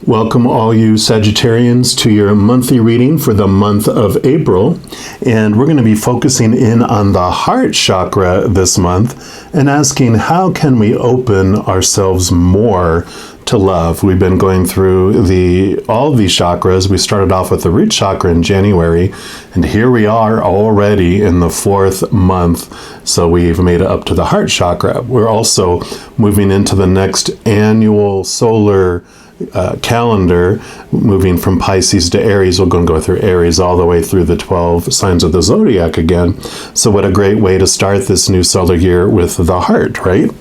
Welcome all you Sagittarians to your monthly reading for the month of April. And we're going to be focusing in on the heart chakra this month and asking how can we open ourselves more to love. We've been going through all of these chakras. We started off with the root chakra in January, and here we are already in the 4th month. So we've made it up to the heart chakra. We're also moving into the next annual solar calendar, moving from Pisces to Aries. We're going to go through Aries all the way through the 12 signs of the zodiac again. So what a great way to start this new solar year with the heart, right?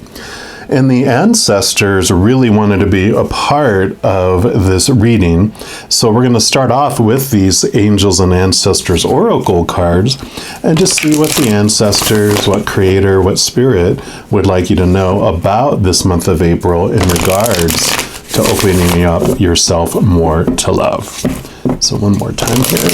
And the ancestors really wanted to be a part of this reading. So we're going to start off with these angels and ancestors oracle cards and just see what the ancestors, what creator, what spirit would like you to know about this month of April in regards to opening up yourself more to love. So one more time here.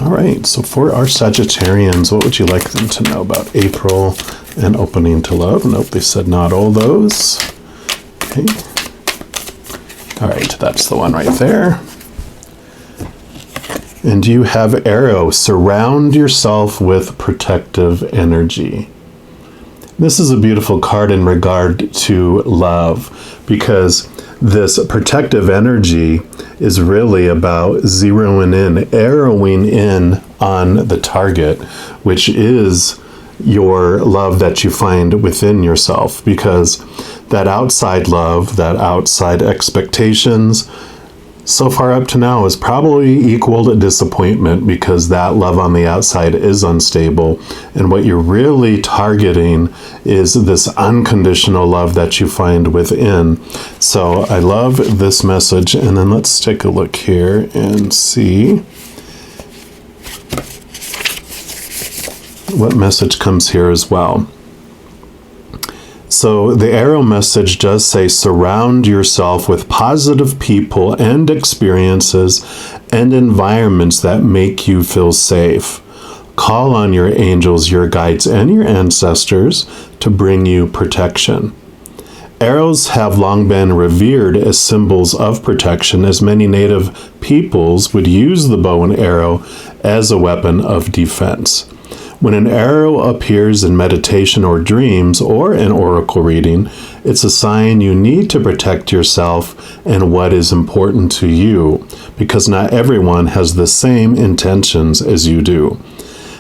All right, so for our Sagittarians, what would you like them to know about April and opening to love? Nope, they said not all those. Okay. All right, that's the one right there. And you have arrow. Surround yourself with protective energy. This is a beautiful card in regard to love, because this protective energy is really about zeroing in, arrowing in on the target, which is your love that you find within yourself, because that outside love, that outside expectations, so far up to now is probably equal to disappointment, because that love on the outside is unstable. And what you're really targeting is this unconditional love that you find within. So I love this message. And then let's take a look here and see what message comes here as well. So the arrow message does say, surround yourself with positive people and experiences and environments that make you feel safe. Call on your angels, your guides, and your ancestors to bring you protection. Arrows have long been revered as symbols of protection, as many native peoples would use the bow and arrow as a weapon of defense. When an arrow appears in meditation or dreams or an oracle reading, it's a sign you need to protect yourself and what is important to you, because not everyone has the same intentions as you do.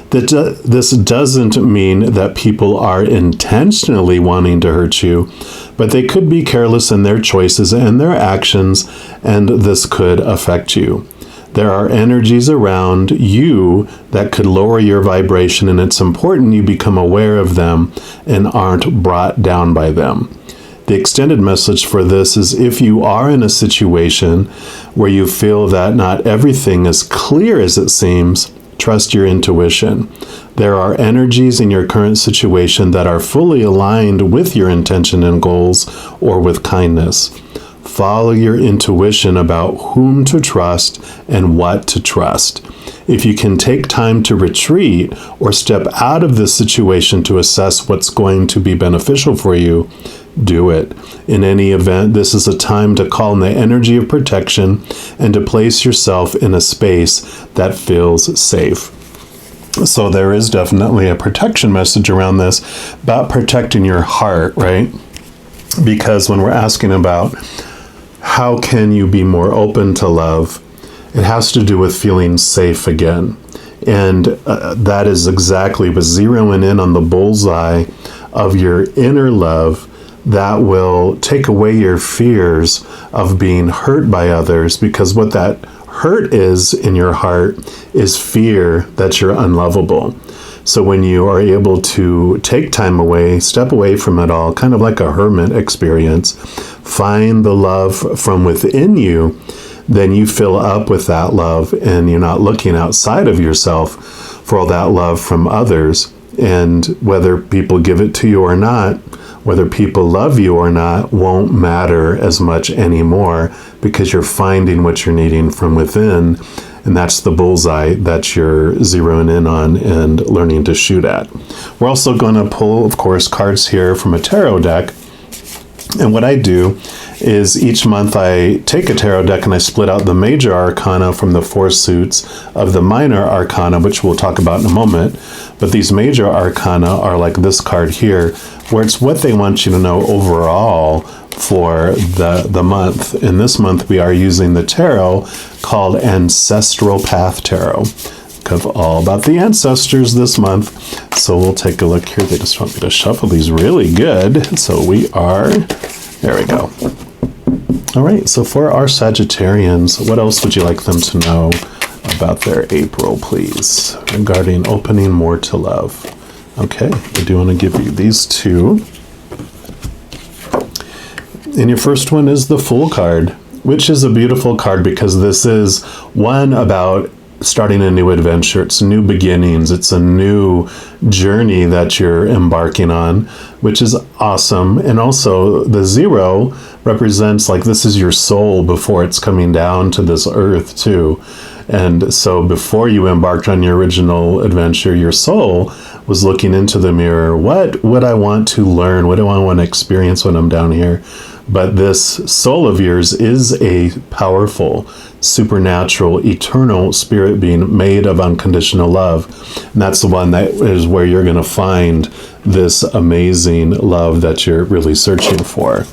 This doesn't mean that people are intentionally wanting to hurt you, but they could be careless in their choices and their actions, and this could affect you. There are energies around you that could lower your vibration, and it's important you become aware of them and aren't brought down by them. The extended message for this is, if you are in a situation where you feel that not everything is clear as it seems, trust your intuition. There are energies in your current situation that are fully aligned with your intention and goals, or with kindness. Follow your intuition about whom to trust and what to trust. If you can take time to retreat or step out of this situation to assess what's going to be beneficial for you, do it. In any event, this is a time to call in the energy of protection and to place yourself in a space that feels safe. So there is definitely a protection message around this, about protecting your heart, right? Because when we're asking about how can you be more open to love, it has to do with feeling safe again. And that is exactly with zeroing in on the bullseye of your inner love that will take away your fears of being hurt by others, because what that hurt is in your heart is fear that you're unlovable. So when you are able to take time away, step away from it all, kind of like a hermit experience, find the love from within you, then you fill up with that love, and you're not looking outside of yourself for all that love from others. And whether people give it to you or not, whether people love you or not, won't matter as much anymore, because you're finding what you're needing from within. And that's the bullseye that you're zeroing in on and learning to shoot at. We're also going to pull, of course, cards here from a tarot deck. And what I do is each month I take a tarot deck and I split out the major arcana from the 4 suits of the minor arcana, which we'll talk about in a moment. But these major arcana are like this card here, where it's what they want you to know overall for the month. In this month, we are using the tarot called Ancestral Path Tarot. All about the ancestors this month. So we'll take a look here. They just want me to shuffle these really good. So there we go. All right, so for our Sagittarians, what else would you like them to know about their April, please, regarding opening more to love? Okay, I do want to give you these 2. And your first one is the Fool card, which is a beautiful card because this is one about starting a new adventure. It's new beginnings. It's a new journey that you're embarking on, which is awesome. And also the 0 represents like this is your soul before it's coming down to this earth too. And so before you embarked on your original adventure, your soul was looking into the mirror. What would I want to learn? What do I want to experience when I'm down here? But this soul of yours is a powerful, supernatural, eternal spirit being made of unconditional love. And that's the one that is where you're going to find this amazing love that you're really searching for.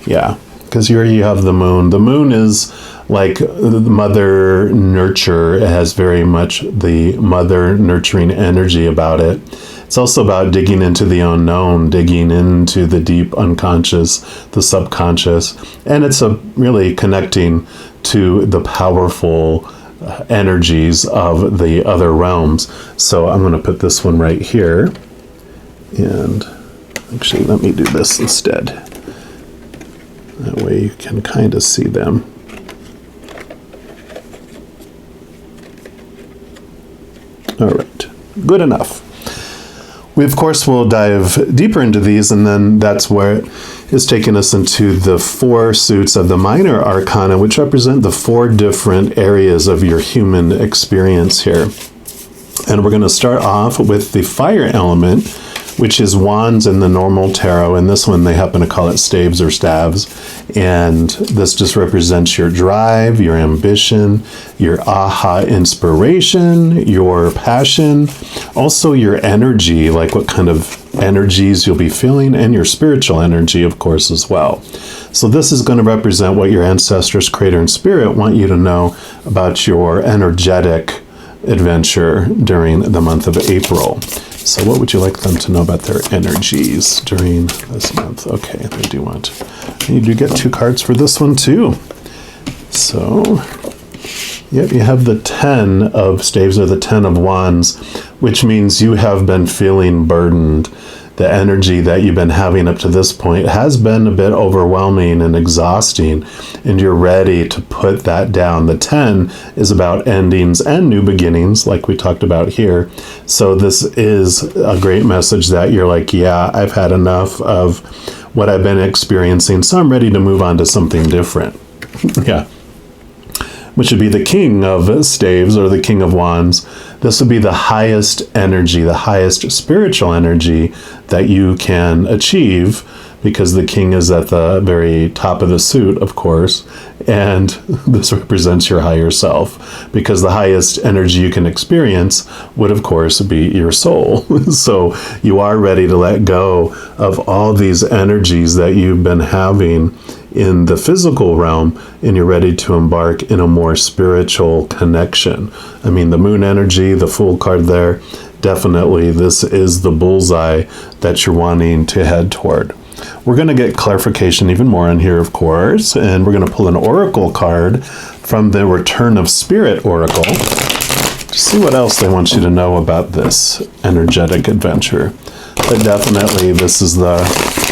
Yeah, because here you have the moon. The moon is like the mother nurture. It has very much the mother nurturing energy about it. It's also about digging into the unknown, digging into the deep unconscious, the subconscious, and it's really connecting to the powerful energies of the other realms. So I'm going to put this one right here, and actually let me do this instead. That way you can kind of see them. All right, good enough. We, of course, will dive deeper into these, and then that's where it is taking us into the 4 suits of the minor arcana, which represent the 4 different areas of your human experience here. And we're going to start off with the fire element, which is wands in the normal tarot. And this one, they happen to call it staves or staves. And this just represents your drive, your ambition, your aha inspiration, your passion, also your energy, like what kind of energies you'll be feeling, and your spiritual energy, of course, as well. So this is going to represent what your ancestors, creator, and spirit want you to know about your energetic adventure during the month of April. So what would you like them to know about their energies during this month? Okay, they do want. You do get 2 cards for this one too. So, yep, you have the 10 of staves or the 10 of wands, which means you have been feeling burdened. The energy that you've been having up to this point has been a bit overwhelming and exhausting, and you're ready to put that down. The 10 is about endings and new beginnings, like we talked about here. So this is a great message that you're like, yeah, I've had enough of what I've been experiencing, so I'm ready to move on to something different. Yeah. Which would be the king of staves or the king of wands. This would be the highest energy, the highest spiritual energy that you can achieve, because the king is at the very top of the suit, of course, and this represents your higher self, because the highest energy you can experience would, of course, be your soul. So you are ready to let go of all these energies that you've been having in the physical realm, and you're ready to embark in a more spiritual connection. I mean, the moon energy, the Fool card there, definitely this is the bullseye that you're wanting to head toward. We're going to get clarification even more on here, of course, and we're going to pull an oracle card from the Return of Spirit Oracle to see what else they want you to know about this energetic adventure. But definitely this is the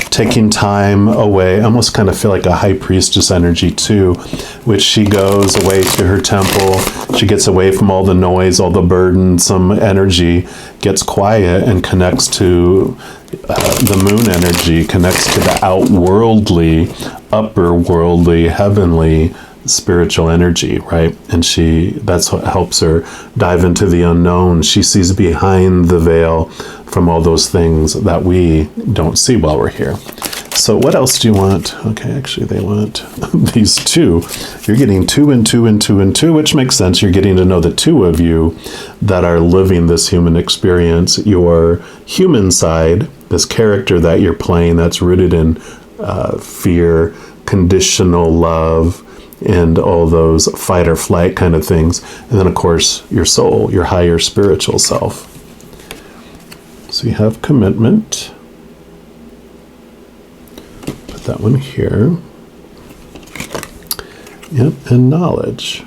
taking time away. I almost kind of feel like a high priestess energy too, which she goes away to her temple. She gets away from all the noise, all the burdensome energy, gets quiet and connects to the moon energy, connects to the outworldly, upperworldly, heavenly spiritual energy, right? And that's what helps her dive into the unknown. She sees behind the veil from all those things that we don't see while we're here. So what else do you want? Okay, actually they want these two. You're getting 2 and 2 and 2 and 2, which makes sense. You're getting to know the two of you that are living this human experience. Your human side, this character that you're playing that's rooted in fear, conditional love, and all those fight or flight kind of things. And then, of course, your soul, your higher spiritual self. So you have commitment. Put that one here. Yep, and knowledge.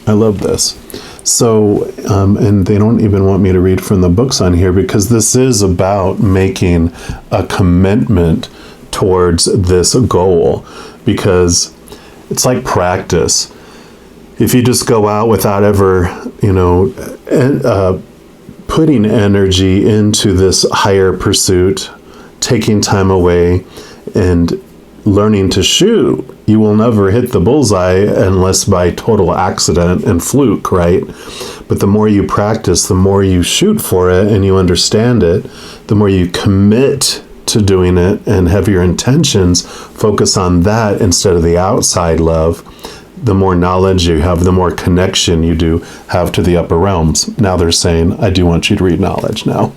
I love this. So, and they don't even want me to read from the books on here because this is about making a commitment towards this goal, because it's like practice. If you just go out without ever, putting energy into this higher pursuit, taking time away and learning to shoot, you will never hit the bullseye unless by total accident and fluke, right? But the more you practice, the more you shoot for it and you understand it, the more you commit to doing it and have your intentions focus on that instead of the outside love, the more knowledge you have, the more connection you do have to the upper realms. Now they're saying, I do want you to read knowledge now.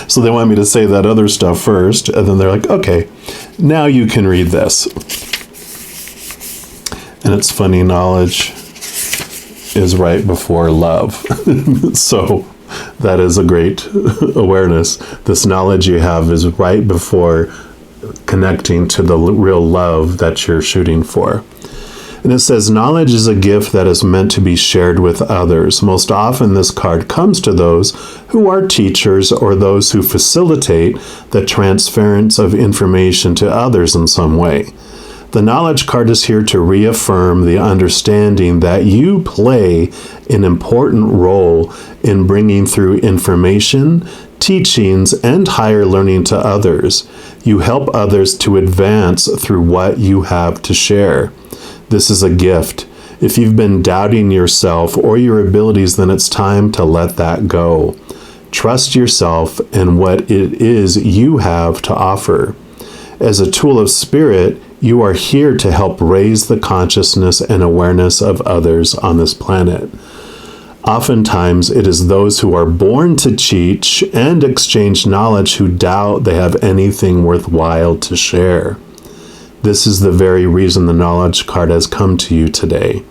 So they want me to say that other stuff first, and then they're like, okay, now you can read this. And it's funny, knowledge is right before love. So that is a great awareness. This knowledge you have is right before connecting to the real love that you're shooting for. And it says, knowledge is a gift that is meant to be shared with others. Most often this card comes to those who are teachers or those who facilitate the transference of information to others in some way. The knowledge card is here to reaffirm the understanding that you play an important role in bringing through information, teachings, and higher learning to others. You help others to advance through what you have to share. This is a gift. If you've been doubting yourself or your abilities, then it's time to let that go. Trust yourself and what it is you have to offer. As a tool of spirit, you are here to help raise the consciousness and awareness of others on this planet. Oftentimes, it is those who are born to teach and exchange knowledge who doubt they have anything worthwhile to share. This is the very reason the knowledge card has come to you today.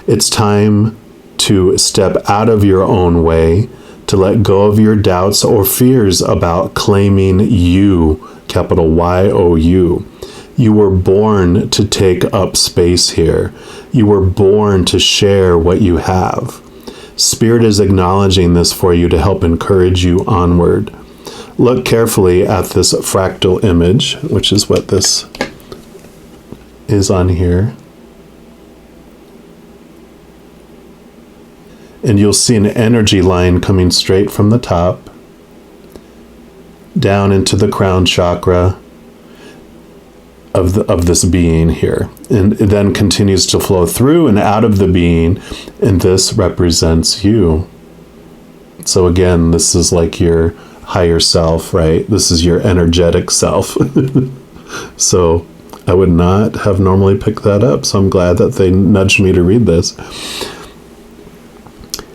It's time to step out of your own way, to let go of your doubts or fears about claiming you, capital Y-O-U. You were born to take up space here. You were born to share what you have. Spirit is acknowledging this for you to help encourage you onward. Look carefully at this fractal image, which is what this is on here. And you'll see an energy line coming straight from the top down into the crown chakra of this being here, and it then continues to flow through and out of the being, and this represents you. So again, this is like your higher self, right? This is your energetic self. So I would not have normally picked that up, so I'm glad that they nudged me to read this.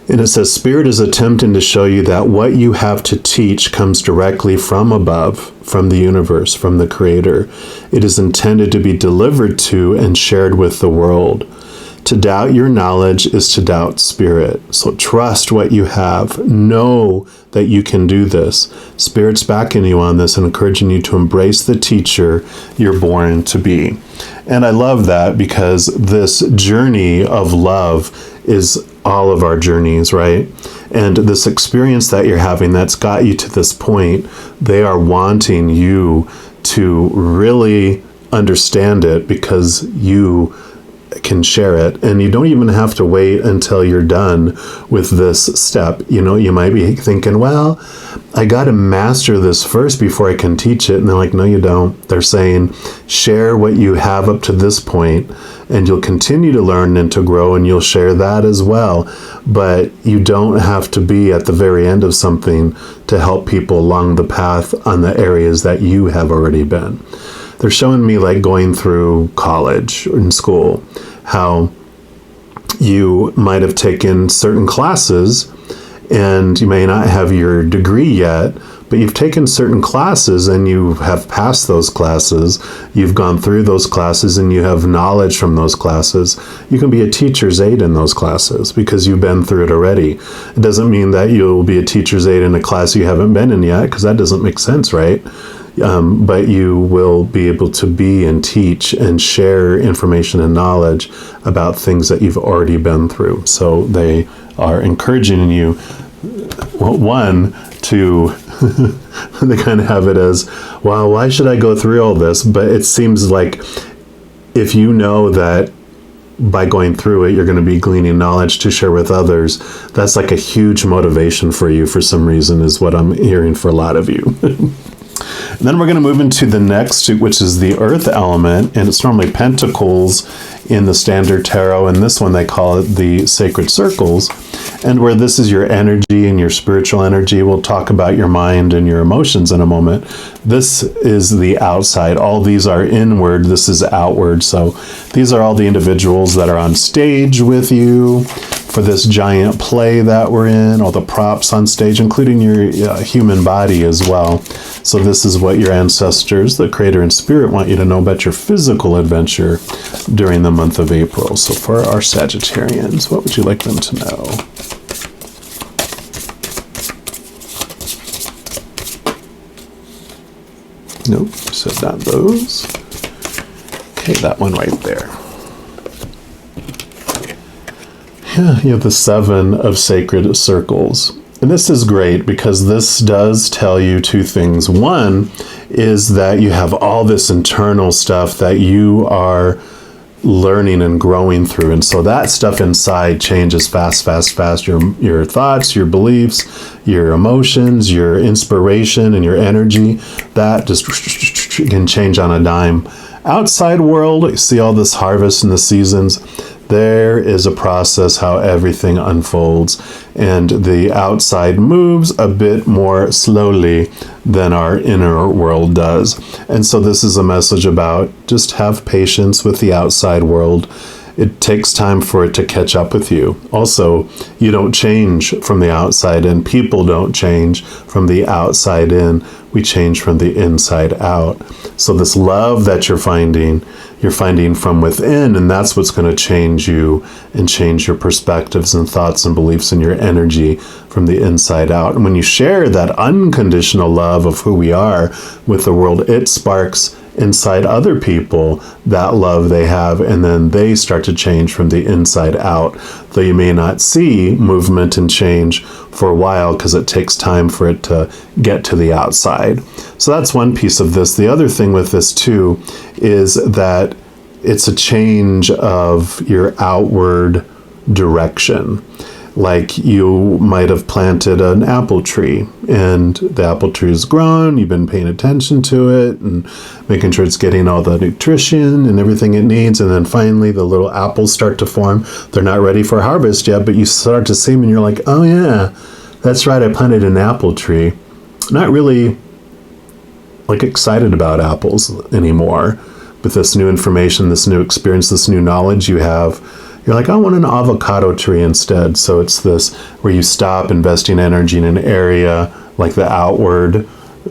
And it says, Spirit is attempting to show you that what you have to teach comes directly from above, from the universe, from the Creator. It is intended to be delivered to and shared with the world. To doubt your knowledge is to doubt Spirit. So trust what you have. Know that you can do this. Spirit's backing you on this and encouraging you to embrace the teacher you're born to be. And I love that, because this journey of love is all of our journeys, right? And this experience that you're having that's got you to this point, they are wanting you to really understand it, because you can share it. And you don't even have to wait until you're done with this step. You know, you might be thinking, well, I got to master this first before I can teach it. And they're like, no, you don't. They're saying, share what you have up to this point, and you'll continue to learn and to grow, and you'll share that as well. But you don't have to be at the very end of something to help people along the path on the areas that you have already been. They're showing me, like, going through college and school, how you might have taken certain classes and you may not have your degree yet, but you've taken certain classes and you have passed those classes. You've gone through those classes and you have knowledge from those classes. You can be a teacher's aide in those classes because you've been through it already. It doesn't mean that you'll be a teacher's aide in a class you haven't been in yet, because that doesn't make sense, right? But you will be able to be and teach and share information and knowledge about things that you've already been through. So they are encouraging you, one, to, they kind of have it as, well, why should I go through all this? But it seems like if you know that by going through it, you're going to be gleaning knowledge to share with others, that's like a huge motivation for you for some reason, is what I'm hearing for a lot of you. And then we're going to move into the next, which is the earth element, and it's normally pentacles in the standard tarot, and this one they call it the sacred circles, and where this is your energy and your spiritual energy. We'll talk about your mind and your emotions in a moment. This is the outside. All these are inward. This is outward. So these are all the individuals that are on stage with you for this giant play that we're in, all the props on stage, including your human body as well. So this is what your ancestors, the Creator and Spirit, want you to know about your physical adventure during the month of April. So for our Sagittarians, what would you like them to know? Nope, said not those. Okay, that one right there. Yeah, you have the 7 of sacred circles. And this is great because this does tell you two things. One is that you have all this internal stuff that you are learning and growing through. And so that stuff inside changes fast. Your thoughts, your beliefs, your emotions, your inspiration, and your energy, that just can change on a dime. Outside world, you see all this harvest and the seasons. There is a process how everything unfolds, and the outside moves a bit more slowly than our inner world does. And so this is a message about just have patience with the outside world. It takes time for it to catch up with you. Also, you don't change from the outside in. People don't change from the outside in. We change from the inside out. So this love that you're finding from within, and that's what's going to change you and change your perspectives and thoughts and beliefs and your energy from the inside out. And when you share that unconditional love of who we are with the world, it sparks inside other people that love they have, and then they start to change from the inside out. Though you may not see movement and change for a while because it takes time for it to get to the outside. So that's one piece of this. The other thing with this too is that it's a change of your outward direction. Like you might have planted an apple tree, and the apple tree has grown. You've been paying attention to it and making sure it's getting all the nutrition and everything it needs. And then finally the little apples start to form. They're not ready for harvest yet, but you start to see them and you're like, oh yeah, that's right, I planted an apple tree. Not really like excited about apples anymore. With this new information, this new experience, this new knowledge you have, you're like, I want an avocado tree instead. So it's this where you stop investing energy in an area like the outward,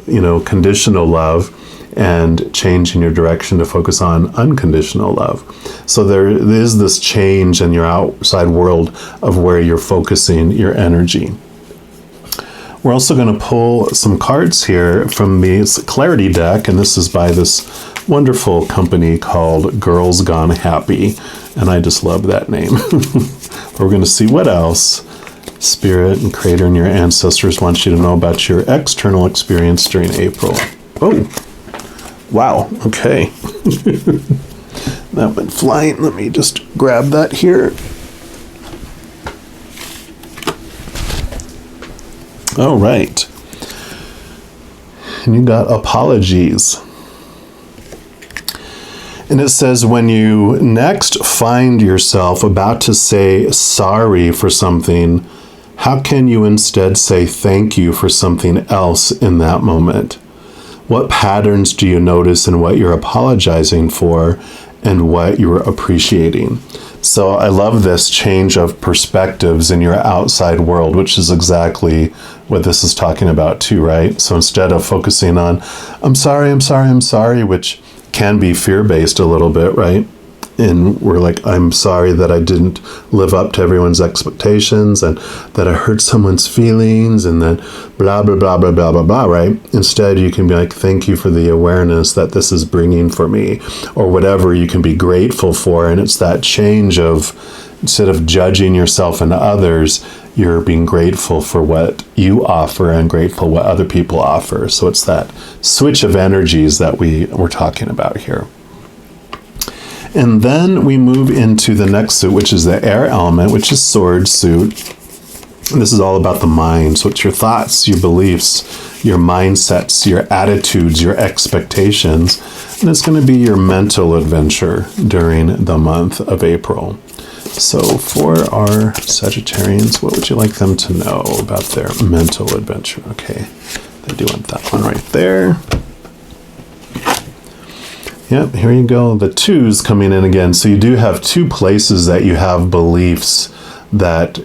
conditional love, and changing your direction to focus on unconditional love. So there is this change in your outside world of where you're focusing your energy. We're also going to pull some cards here from the Clarity deck, and this is by this wonderful company called Girls Gone Happy, and I just love that name. We're going to see what else Spirit and Creator and your ancestors want you to know about your external experience during April. Oh, wow, okay. That went flying. Let me just grab that here. All right. And you got apologies. And it says, when you next find yourself about to say sorry for something, how can you instead say thank you for something else in that moment? What patterns do you notice in what you're apologizing for and what you're appreciating? So I love this change of perspectives in your outside world, which is exactly what this is talking about too, right? So instead of focusing on, I'm sorry, which can be fear-based a little bit, right? And we're like, I'm sorry that I didn't live up to everyone's expectations and that I hurt someone's feelings and then blah, blah, blah, blah, blah, blah, blah, right? Instead, you can be like, thank you for the awareness that this is bringing for me, or whatever you can be grateful for. And it's that change of, instead of judging yourself and others, you're being grateful for what you offer and grateful what other people offer. So it's that switch of energies that we're talking about here. And then we move into the next suit, which is the air element, which is sword suit. And this is all about the mind. So it's your thoughts, your beliefs, your mindsets, your attitudes, your expectations. And it's going to be your mental adventure during the month of April. So for our Sagittarians, what would you like them to know about their mental adventure? Okay, I do want that one right there. Yep, here you go. The twos coming in again. So you do have two places that you have beliefs that,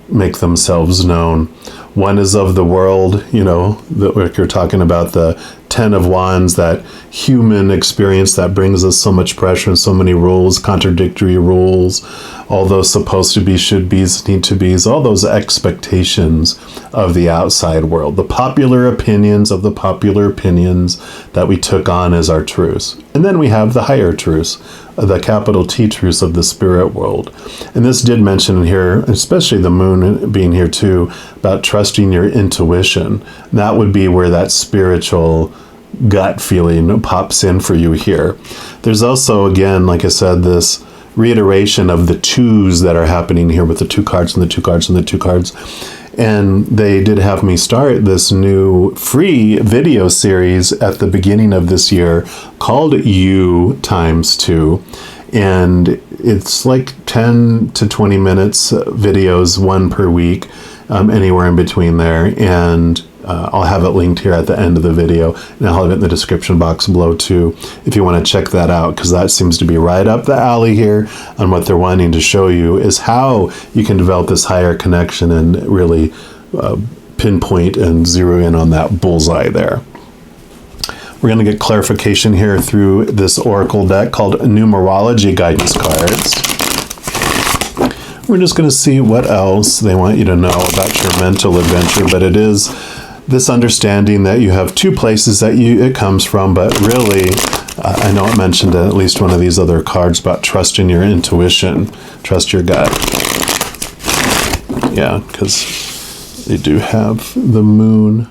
make themselves known. One is of the world, that like you're talking about the 10 of Wands, that human experience that brings us so much pressure and so many rules, contradictory rules, all those supposed to be, should be's, need to be's, all those expectations of the outside world, the popular opinions of the popular opinions that we took on as our truths. And then we have the higher truths, the capital T truths of the spirit world. And this did mention in here, especially the moon being here too, about trusting your intuition. That would be where that spiritual gut feeling pops in for you here. There's also, again, like I said, this reiteration of the twos that are happening here with the two cards and the two cards and the two cards. And they did have me start this new free video series at the beginning of this year called You Times Two. And it's like 10 to 20 minutes videos, one per week, anywhere in between there. And I'll have it linked here at the end of the video, and I'll have it in the description box below too, if you want to check that out, because that seems to be right up the alley here on what they're wanting to show you is how you can develop this higher connection and really pinpoint and zero in on that bullseye there. We're going to get clarification here through this oracle deck called Numerology Guidance Cards. We're just going to see what else they want you to know about your mental adventure, but it is this understanding that you have two places that it comes from, but really, I know it mentioned at least one of these other cards about trusting your intuition, trust your gut. Yeah, because they do have the moon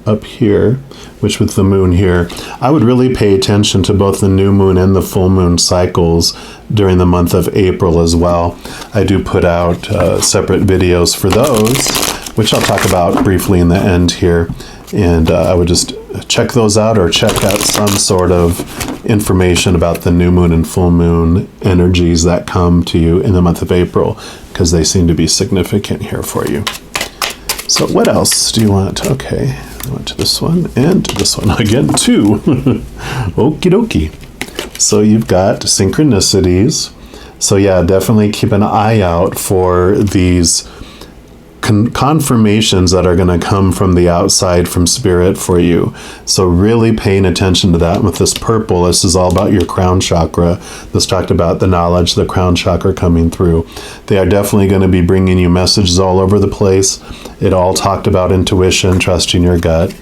up here, which with the moon here, I would really pay attention to both the new moon and the full moon cycles during the month of April as well. I do put out separate videos for those, which I'll talk about briefly in the end here. And I would just check those out or check out some sort of information about the new moon and full moon energies that come to you in the month of April, because they seem to be significant here for you. So what else do you want? Okay, I went to this one and to this one again too. Okie dokie. So you've got synchronicities. So yeah, definitely keep an eye out for these confirmations that are going to come from the outside, from spirit for you. So really paying attention to that. With this purple, this is all about your crown chakra. This talked about the knowledge, the crown chakra coming through. They are definitely going to be bringing you messages all over the place. It all talked about intuition, trusting your gut.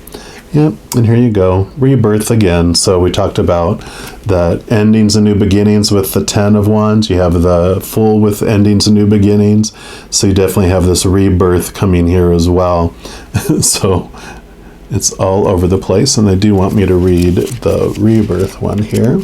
Yep, and here you go, rebirth again. So we talked about the endings and new beginnings with the 10 of Wands. You have the full with endings and new beginnings. So you definitely have this rebirth coming here as well. So it's all over the place. And they do want me to read the rebirth one here.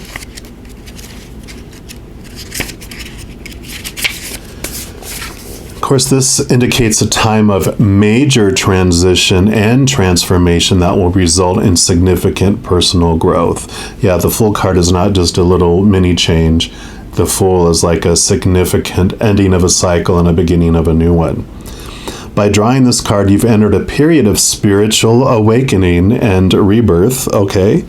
course, this indicates a time of major transition and transformation that will result in significant personal growth. Yeah, the Fool card is not just a little mini change. The Fool is like a significant ending of a cycle and a beginning of a new one. By drawing this card, you've entered a period of spiritual awakening and rebirth, okay,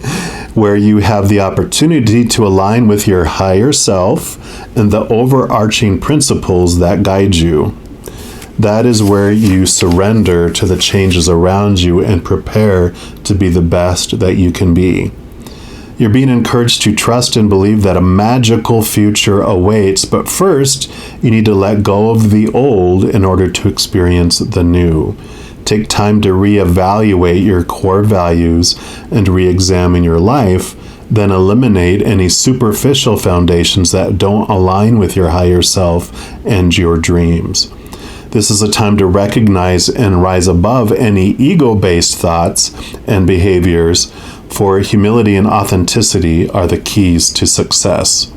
where you have the opportunity to align with your higher self and the overarching principles that guide you. That is where you surrender to the changes around you and prepare to be the best that you can be. You're being encouraged to trust and believe that a magical future awaits, but first, you need to let go of the old in order to experience the new. Take time to reevaluate your core values and re-examine your life, then eliminate any superficial foundations that don't align with your higher self and your dreams. This is a time to recognize and rise above any ego-based thoughts and behaviors, for humility and authenticity are the keys to success.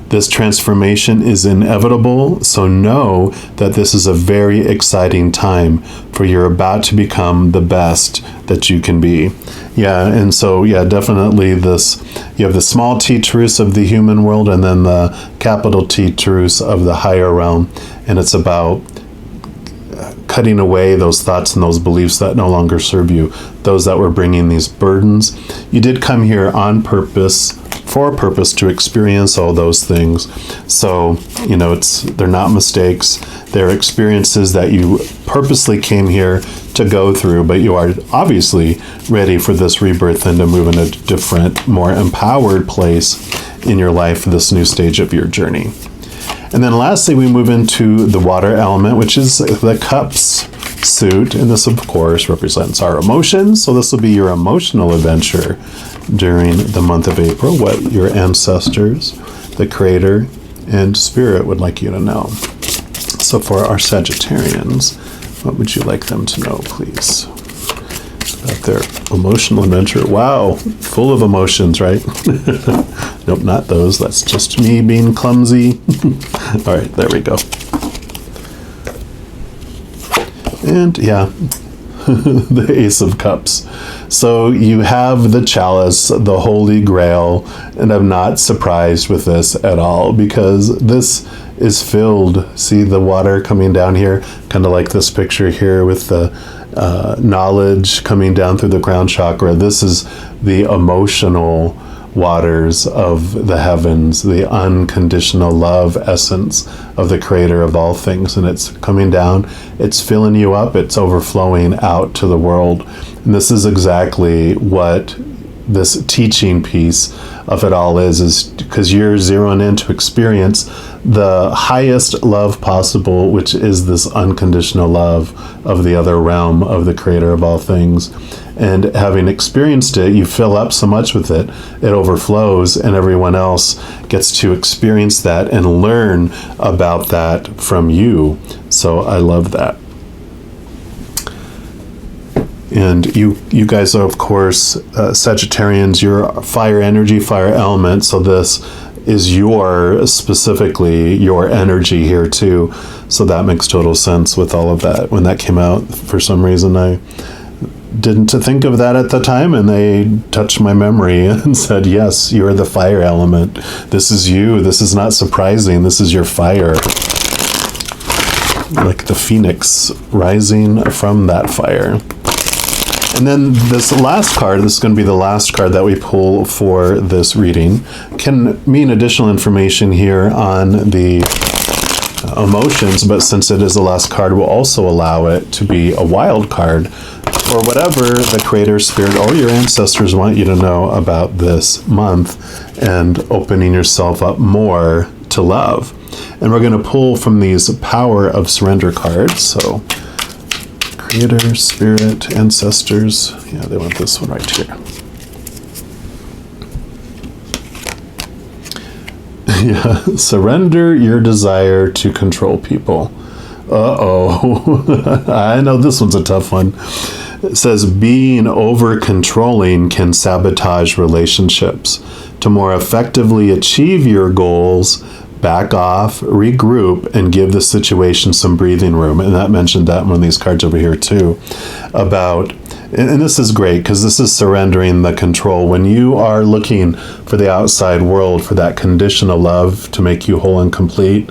This transformation is inevitable, so know that this is a very exciting time, for you're about to become the best that you can be. Yeah, and so, yeah, definitely this, you have the small t truths of the human world and then the capital T truths of the higher realm, and it's about cutting away those thoughts and those beliefs that no longer serve you, those that were bringing these burdens. You did come here on purpose, for a purpose, to experience all those things. So, you know, they're not mistakes. They're experiences that you purposely came here to go through, but you are obviously ready for this rebirth and to move in a different, more empowered place in your life for this new stage of your journey. And then lastly, we move into the water element, which is the Cups suit. And this, of course, represents our emotions. So this will be your emotional adventure during the month of April, what your ancestors, the Creator, and Spirit would like you to know. So for our Sagittarians, what would you like them to know, please? About their emotional adventure. Wow, full of emotions, right? Nope, not those. That's just me being clumsy. All right, there we go. And yeah, the Ace of Cups. So you have the chalice, the Holy Grail, and I'm not surprised with this at all, because this is filled. See the water coming down here, kind of like this picture here with the knowledge coming down through the crown chakra. This is the emotional waters of the heavens, the unconditional love essence of the Creator of all things. And it's coming down, it's filling you up, it's overflowing out to the world. And this is exactly what this teaching piece of it all is because you're zeroing in to experience the highest love possible, which is this unconditional love of the other realm of the Creator of all things. And having experienced it, you fill up so much with it, it overflows, and everyone else gets to experience that and learn about that from you. So I love that. And you guys are, of course, Sagittarians, you're fire energy, fire element. So this is specifically your energy here too. So that makes total sense with all of that. When that came out, for some reason, I didn't think of that at the time, and they touched my memory and said, yes, you're the fire element. This is you. This is not surprising. This is your fire. Like the phoenix rising from that fire. And then this last card, this is going to be the last card that we pull for this reading, can mean additional information here on the emotions, but since it is the last card, we'll also allow it to be a wild card for whatever the Creator, Spirit, or your ancestors want you to know about this month, and opening yourself up more to love. And we're going to pull from these Power of Surrender cards. So Creator, Spirit, Ancestors. Yeah, they want this one right here. Yeah, surrender your desire to control people. Uh-oh. I know this one's a tough one. It says, being over-controlling can sabotage relationships. To more effectively achieve your goals, back off, regroup, and give the situation some breathing room. And that mentioned that in one of these cards over here too, about, and this is great because this is surrendering the control. When you are looking for the outside world, for that conditional love to make you whole and complete,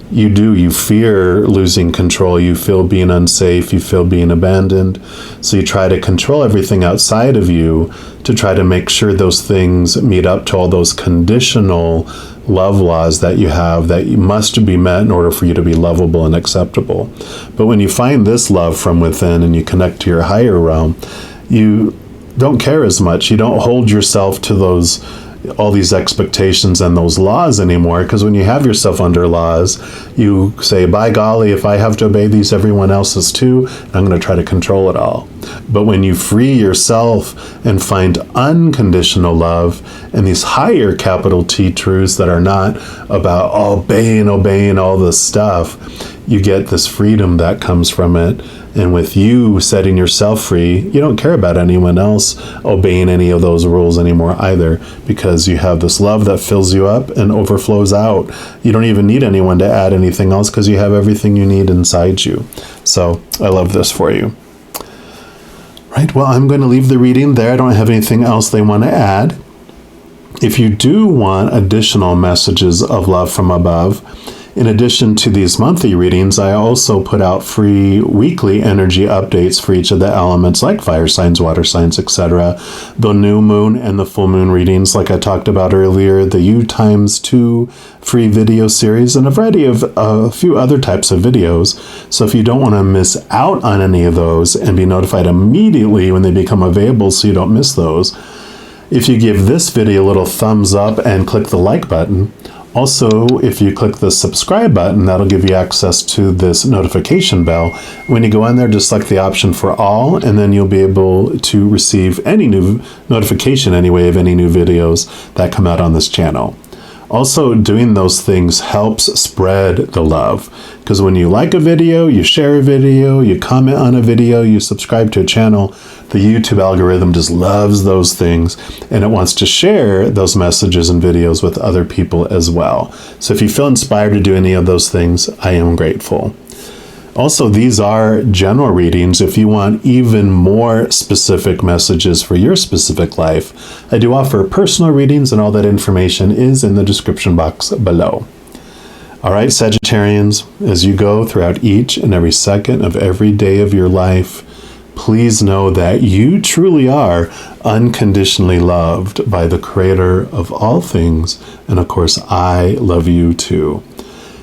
you fear losing control. You feel being unsafe. You feel being abandoned. So you try to control everything outside of you to try to make sure those things meet up to all those conditional love laws that you have that must be met in order for you to be lovable and acceptable. But when you find this love from within and you connect to your higher realm, you don't care as much. You don't hold yourself to all these expectations and those laws anymore, because when you have yourself under laws, you say, by golly, if I have to obey these, everyone else is too, and I'm going to try to control it all. But when you free yourself and find unconditional love and these higher capital T truths that are not about obeying all this stuff, you get this freedom that comes from it. And with you setting yourself free, you don't care about anyone else obeying any of those rules anymore either, because you have this love that fills you up and overflows out. You don't even need anyone to add anything else because you have everything you need inside you. So I love this for you. Right, well, I'm going to leave the reading there. I don't have anything else they want to add. If you do want additional messages of love from above, in addition to these monthly readings, I also put out free weekly energy updates for each of the elements, like fire signs, water signs, etc. The new moon and the full moon readings, like I talked about earlier, the U times 2 free video series, and a variety of a few other types of videos. So if you don't want to miss out on any of those and be notified immediately when they become available so you don't miss those, if you give this video a little thumbs up and click the like button. Also, if you click the subscribe button, that'll give you access to this notification bell. When you go in there, just select the option for all, and then you'll be able to receive any new notification anyway of any new videos that come out on this channel. Also, doing those things helps spread the love, because when you like a video, you share a video, you comment on a video, you subscribe to a channel, the YouTube algorithm just loves those things, and it wants to share those messages and videos with other people as well. So if you feel inspired to do any of those things, I am grateful. Also, these are general readings. If you want even more specific messages for your specific life, I do offer personal readings, and all that information is in the description box below. All right, Sagittarians, as you go throughout each and every second of every day of your life, please know that you truly are unconditionally loved by the Creator of all things. And of course, I love you too.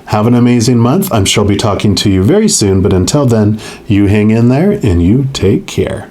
Have an amazing month. I'm sure I'll be talking to you very soon, but until then, you hang in there and you take care.